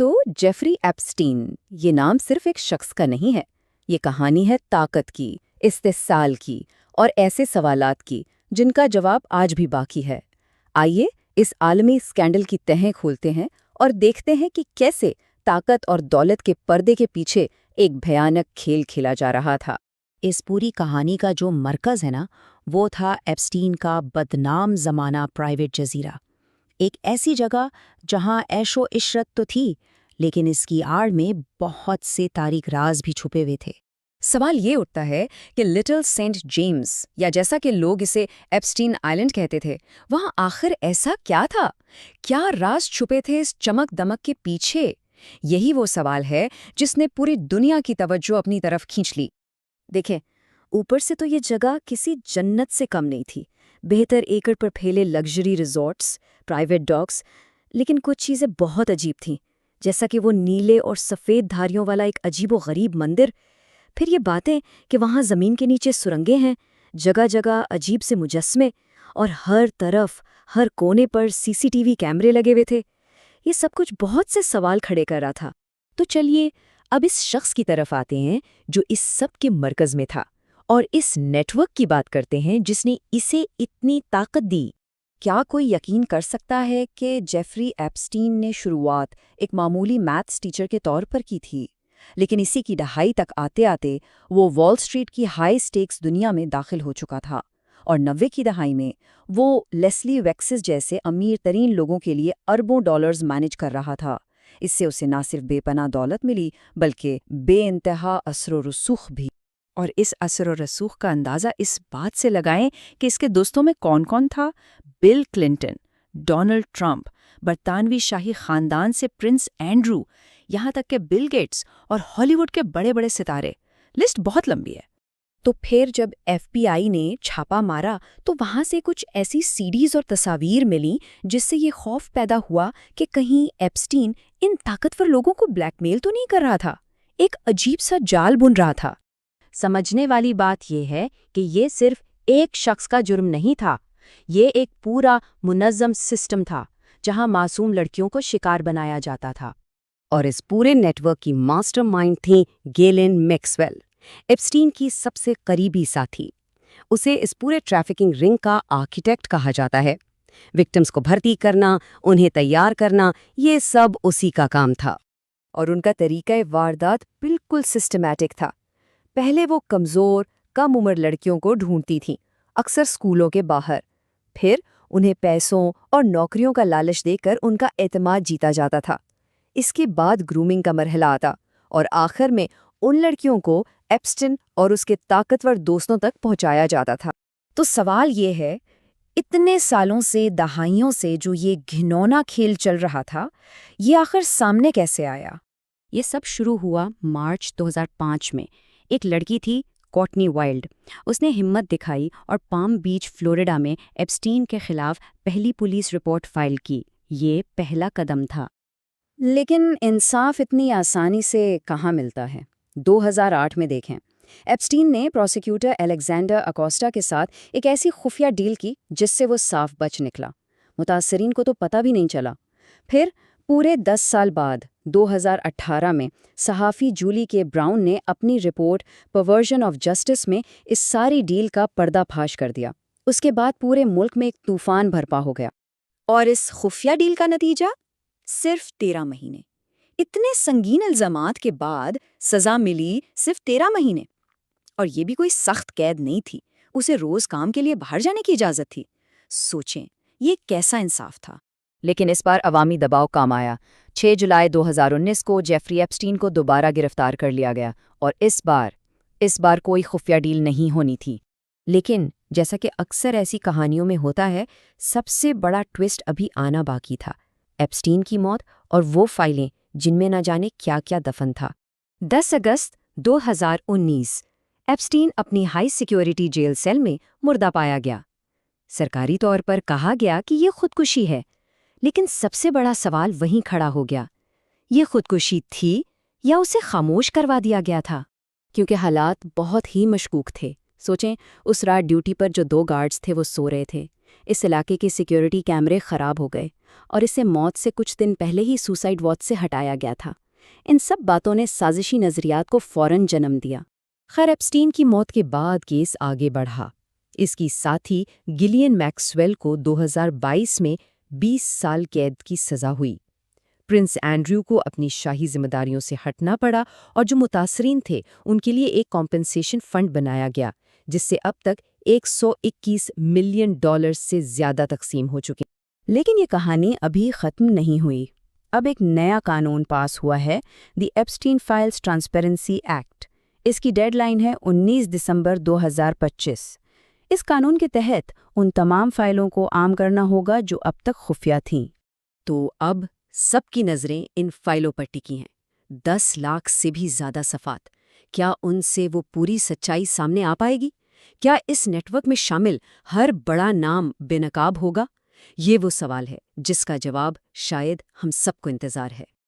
तो Jeffrey Epstein, ये नाम सिर्फ एक शख्स का नहीं है। ये कहानी है ताकत की, इस्तेसाल की और ऐसे सवालात की जिनका जवाब आज भी बाकी है। आइए इस आलमी स्कैंडल की तहें खोलते हैं और देखते हैं कि कैसे ताकत और दौलत के पर्दे के पीछे एक भयानक खेल खेला जा रहा था। इस पूरी कहानी का जो मरकज़ है ना, वो था एप्स्टीन का बदनाम ज़माना प्राइवेट जज़ीरा। एक ऐसी जगह जहां ऐशो इशरत तो थी, लेकिन इसकी आड़ में बहुत से तारीक राज भी छुपे हुए थे। सवाल ये उठता है कि लिटिल सेंट जेम्स, या जैसा कि लोग इसे एप्स्टीन आइलैंड कहते थे, वहाँ आखिर ऐसा क्या था? क्या राज छुपे थे इस चमक दमक के पीछे? यही वो सवाल है जिसने पूरी दुनिया की तवज्जो अपनी तरफ खींच ली। देखें, ऊपर से तो ये जगह किसी जन्नत से कम नहीं थी। बेहतर एकड़ पर फैले लग्जरी रिजॉर्ट्स, प्राइवेट डॉग्स, लेकिन कुछ चीज़ें बहुत अजीब थीं, जैसा कि वो नीले और सफ़ेद धारियों वाला एक अजीबो-गरीब मंदिर। फिर ये बातें कि वहाँ ज़मीन के नीचे सुरंगें हैं, जगह जगह अजीब से मुजस्मे, और हर तरफ, हर कोने पर सीसीटीवी कैमरे लगे हुए थे। ये सब कुछ बहुत से सवाल खड़े कर रहा था। तो चलिए अब इस शख्स की तरफ आते हैं जो इस सब के मरकज़ में था, और इस नेटवर्क की बात करते हैं जिसने इसे इतनी ताकत दी। क्या कोई यकीन कर सकता है कि जेफरी एप्स्टीन ने शुरुआत एक मामूली मैथ्स टीचर के तौर पर की थी, लेकिन इसी की दहाई तक आते आते वो वॉल स्ट्रीट की हाई स्टेक्स दुनिया में दाखिल हो चुका था, और 90 की दहाई में वो लेस्ली वेक्सिस जैसे अमीर तरीन लोगों के लिए अरबों डॉलर्स मैनेज कर रहा था। इससे उसे ना सिर्फ बेपनाह दौलत मिली, बल्कि बेइंतहा असर व रसूख भी। और इस असर और रसूख का अंदाज़ा इस बात से लगाएं कि इसके दोस्तों में कौन कौन था। बिल क्लिंटन, डोनाल्ड ट्रंप, बरतानवी शाही खानदान से प्रिंस एंड्रू, यहाँ तक कि बिल गेट्स और हॉलीवुड के बड़े बड़े सितारे। लिस्ट बहुत लंबी है। तो फिर जब FBI ने छापा मारा तो वहाँ से कुछ ऐसी सीडीज और तस्वीर मिली जिससे ये खौफ पैदा हुआ कि कहीं एप्स्टीन इन ताकतवर लोगों को ब्लैकमेल तो नहीं कर रहा था, एक अजीब सा जाल बुन रहा था। समझने वाली बात यह है कि ये सिर्फ एक शख्स का जुर्म नहीं था, ये एक पूरा मुनज़्ज़म सिस्टम था जहां मासूम लड़कियों को शिकार बनाया जाता था। और इस पूरे नेटवर्क की मास्टरमाइंड थी गैलेन मैक्सवेल, एप्स्टीन की सबसे करीबी साथी। उसे इस पूरे ट्रैफिकिंग रिंग का आर्किटेक्ट कहा जाता है। विक्टिम्स को भर्ती करना, उन्हें तैयार करना, ये सब उसी का काम था। और उनका तरीक़ा वारदात बिल्कुल सिस्टमैटिक था। पहले वो कमज़ोर, कम उम्र लड़कियों को ढूंढती थीं, अक्सर स्कूलों के बाहर। फिर उन्हें पैसों और नौकरियों का लालच देकर उनका एतमाद जीता जाता था। इसके बाद ग्रूमिंग का मरहला आता, और आखिर में उन लड़कियों को एप्स्टीन और उसके ताकतवर दोस्तों तक पहुंचाया जाता था। तो सवाल ये है, इतने सालों से, दहाइयों से जो ये घिनौना खेल चल रहा था, ये आखिर सामने कैसे आया? ये सब शुरू हुआ मार्च 2005 में। एक लड़की थी, कॉर्टनी वाइल्ड। उसने हिम्मत दिखाई और पाम बीच, फ्लोरिडा में एप्स्टीन के खिलाफ पहली पुलिस रिपोर्ट फाइल की। ये पहला कदम था। लेकिन इंसाफ इतनी आसानी से कहाँ मिलता है? 2008 में देखें, एप्स्टीन ने प्रोसिक्यूटर अलेक्जेंडर अकोस्टा के साथ एक ऐसी खुफिया डील की जिससे वो साफ बच निकला। मुतासरीन को तो पता भी नहीं चला। फिर पूरे 10 साल बाद 2018 में सहाफ़ी जूली के ब्राउन ने अपनी रिपोर्ट परवर्जन ऑफ जस्टिस में इस सारी डील का पर्दाफाश कर दिया। उसके बाद पूरे मुल्क में एक तूफान बरपा हो गया। और इस खुफिया डील का नतीजा? सिर्फ 13 महीने। इतने संगीन इल्ज़ामात के बाद सज़ा मिली सिर्फ 13 महीने। और ये भी कोई सख्त कैद नहीं थी, उसे रोज़ काम के लिए बाहर जाने की इजाज़त थी। सोचें, ये कैसा इंसाफ था। लेकिन इस बार अवामी दबाव काम आया। 6 जुलाई 2019 को जेफरी एप्स्टीन को दोबारा गिरफ्तार कर लिया गया, और इस बार कोई खुफिया डील नहीं होनी थी। लेकिन जैसा कि अक्सर ऐसी कहानियों में होता है, सबसे बड़ा ट्विस्ट अभी आना बाकी था। एप्स्टीन की मौत और वो फाइलें जिनमें न जाने क्या क्या दफन था। 10 अगस्त 2019 एप्स्टीन अपनी हाई सिक्योरिटी जेल सेल में मुर्दा पाया गया। सरकारी तौर पर कहा गया कि ये खुदकुशी है, लेकिन सबसे बड़ा सवाल वहीं खड़ा हो गया, ये खुदकुशी थी या उसे खामोश करवा दिया गया था? क्योंकि हालात बहुत ही मशकूक थे। सोचें, उस रात ड्यूटी पर जो 2 गार्ड्स थे वो सो रहे थे, اس علاقے کے سیکیورٹی کیمرے خراب ہو گئے اور اسے موت سے کچھ دن پہلے ہی سوسائیڈ واچ سے ہٹایا گیا تھا۔ ان سب باتوں نے سازشی نظریات کو فوراً جنم دیا۔ خیر ایپسٹین کی موت کے بعد کیس آگے بڑھا۔ اس کی ساتھی گلین میکسویل کو 2022 میں 20 سال قید کی سزا ہوئی۔ پرنس اینڈریو کو اپنی شاہی ذمہ داریوں سے ہٹنا پڑا اور جو متاثرین تھے ان کے لیے ایک کمپنسیشن فنڈ بنایا گیا جس سے اب تک $121 ملین سے زیادہ تقسیم ہو چکے۔ لیکن یہ کہانی ابھی ختم نہیں ہوئی۔ اب ایک نیا قانون پاس ہوا ہے، دی ایپسٹین فائلز ٹرانسپیرنسی ایکٹ۔ اس کی ڈیڈ لائن ہے 19 دسمبر 2025۔ اس قانون کے تحت ان تمام فائلوں کو عام کرنا ہوگا جو اب تک خفیہ تھیں۔ تو اب سب کی نظریں ان فائلوں پر ٹکی ہیں۔ 10 لاکھ سے بھی زیادہ صفحات۔ کیا ان سے وہ پوری سچائی سامنے آ پائے گی؟ کیا اس نیٹ ورک میں شامل ہر بڑا نام بے نقاب ہوگا؟ یہ وہ سوال ہے جس کا جواب شاید ہم سب کو انتظار ہے۔